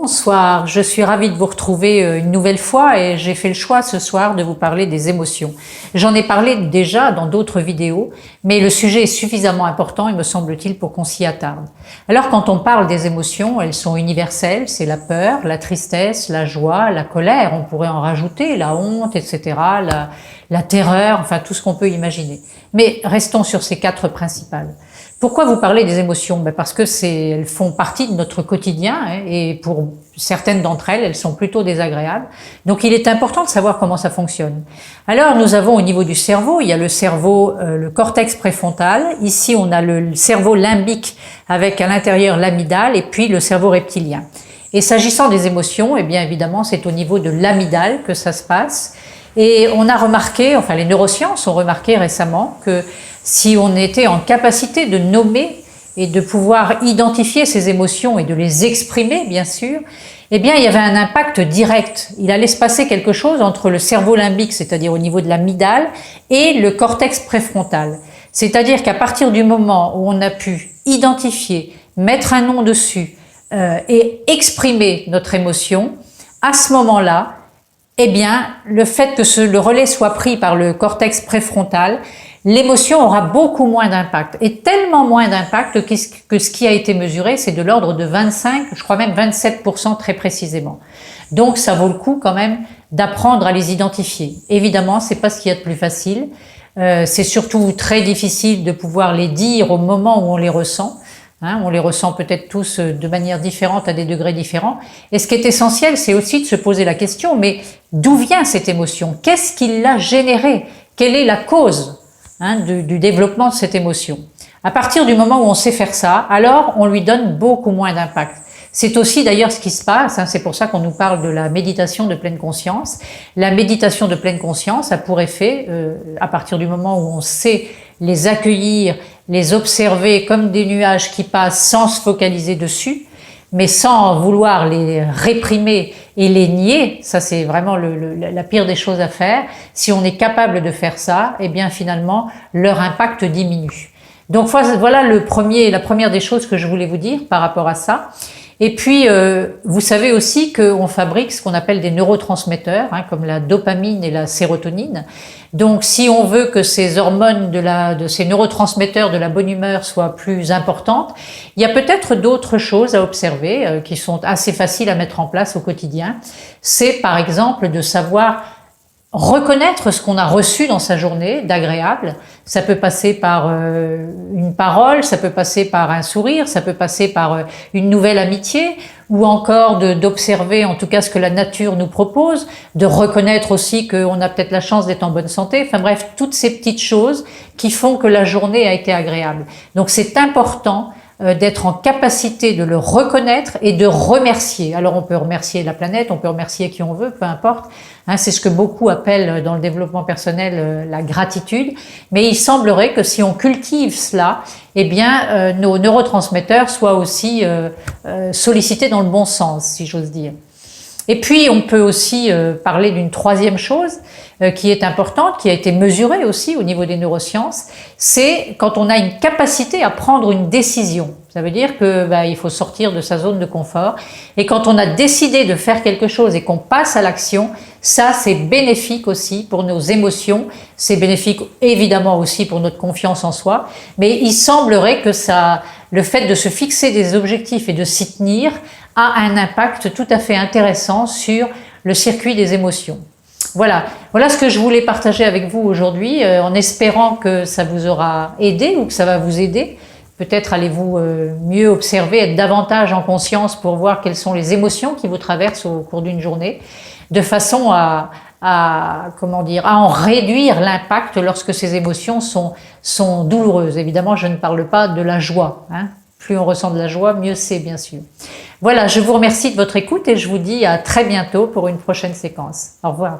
Bonsoir, je suis ravie de vous retrouver une nouvelle fois et j'ai fait le choix ce soir de vous parler des émotions. J'en ai parlé déjà dans d'autres vidéos, mais le sujet est suffisamment important, il me semble-t-il, pour qu'on s'y attarde. Alors quand on parle des émotions, elles sont universelles, c'est la peur, la tristesse, la joie, la colère, on pourrait en rajouter, la honte, etc., la terreur, enfin tout ce qu'on peut imaginer. Mais restons sur ces quatre principales. Pourquoi vous parlez des émotions? Parce que elles font partie de notre quotidien et pour certaines d'entre elles, elles sont plutôt désagréables. Donc il est important de savoir comment ça fonctionne. Alors nous avons au niveau du cerveau, il y a le cerveau, le cortex préfrontal. Ici on a le cerveau limbique avec à l'intérieur l'amygdale et puis le cerveau reptilien. Et s'agissant des émotions, eh bien évidemment c'est au niveau de l'amygdale que ça se passe. Et on a remarqué, enfin les neurosciences ont remarqué récemment que si on était en capacité de nommer et de pouvoir identifier ces émotions et de les exprimer, bien sûr, eh bien, il y avait un impact direct. Il allait se passer quelque chose entre le cerveau limbique, c'est-à-dire au niveau de l'amygdale, et le cortex préfrontal. C'est-à-dire qu'à partir du moment où on a pu identifier, mettre un nom dessus et exprimer notre émotion, à ce moment-là, eh bien, le fait que le relais soit pris par le cortex préfrontal, l'émotion aura beaucoup moins d'impact, et tellement moins d'impact que ce qui a été mesuré, c'est de l'ordre de 25, je crois même 27% très précisément. Donc ça vaut le coup quand même d'apprendre à les identifier. Évidemment, c'est pas ce qu'il y a de plus facile, c'est surtout très difficile de pouvoir les dire au moment où on les ressent. On les ressent peut-être tous de manière différente, à des degrés différents. Et ce qui est essentiel, c'est aussi de se poser la question, mais d'où vient cette émotion? Qu'est-ce qui l'a générée? Quelle est la cause du développement de cette émotion? À partir du moment où on sait faire ça, alors on lui donne beaucoup moins d'impact. C'est aussi d'ailleurs ce qui se passe, c'est pour ça qu'on nous parle de la méditation de pleine conscience. La méditation de pleine conscience a pour effet, à partir du moment où on sait les accueillir, les observer comme des nuages qui passent sans se focaliser dessus, mais sans vouloir les réprimer et les nier, ça c'est vraiment la pire des choses à faire. Si on est capable de faire ça, eh bien finalement leur impact diminue. Donc voilà la première des choses que je voulais vous dire par rapport à ça. Et puis, vous savez aussi qu'on fabrique ce qu'on appelle des neurotransmetteurs, comme la dopamine et la sérotonine. Donc, si on veut que ces hormones de ces neurotransmetteurs de la bonne humeur soient plus importantes, il y a peut-être d'autres choses à observer qui sont assez faciles à mettre en place au quotidien. C'est par exemple de savoir reconnaître ce qu'on a reçu dans sa journée d'agréable. Ça peut passer par une parole, ça peut passer par un sourire, ça peut passer par une nouvelle amitié, ou encore d'observer en tout cas ce que la nature nous propose, de reconnaître aussi qu'on a peut-être la chance d'être en bonne santé, enfin bref, toutes ces petites choses qui font que la journée a été agréable. Donc c'est important d'être en capacité de le reconnaître et de remercier. Alors on peut remercier la planète, on peut remercier qui on veut, peu importe. C'est ce que beaucoup appellent dans le développement personnel la gratitude. Mais il semblerait que si on cultive cela, eh bien nos neurotransmetteurs soient aussi sollicités dans le bon sens, si j'ose dire. Et puis on peut aussi parler d'une troisième chose qui est importante, qui a été mesurée aussi au niveau des neurosciences, c'est quand on a une capacité à prendre une décision. Ça veut dire que il faut sortir de sa zone de confort, et quand on a décidé de faire quelque chose et qu'on passe à l'action, ça c'est bénéfique aussi pour nos émotions, c'est bénéfique évidemment aussi pour notre confiance en soi, mais il semblerait que le fait de se fixer des objectifs et de s'y tenir a un impact tout à fait intéressant sur le circuit des émotions. Voilà ce que je voulais partager avec vous aujourd'hui, en espérant que ça vous aura aidé ou que ça va vous aider. Peut-être allez-vous mieux observer, être davantage en conscience pour voir quelles sont les émotions qui vous traversent au cours d'une journée, de façon à en réduire l'impact lorsque ces émotions sont douloureuses. Évidemment, je ne parle pas de la joie. Plus on ressent de la joie, mieux c'est, bien sûr. Voilà, je vous remercie de votre écoute et je vous dis à très bientôt pour une prochaine séquence. Au revoir.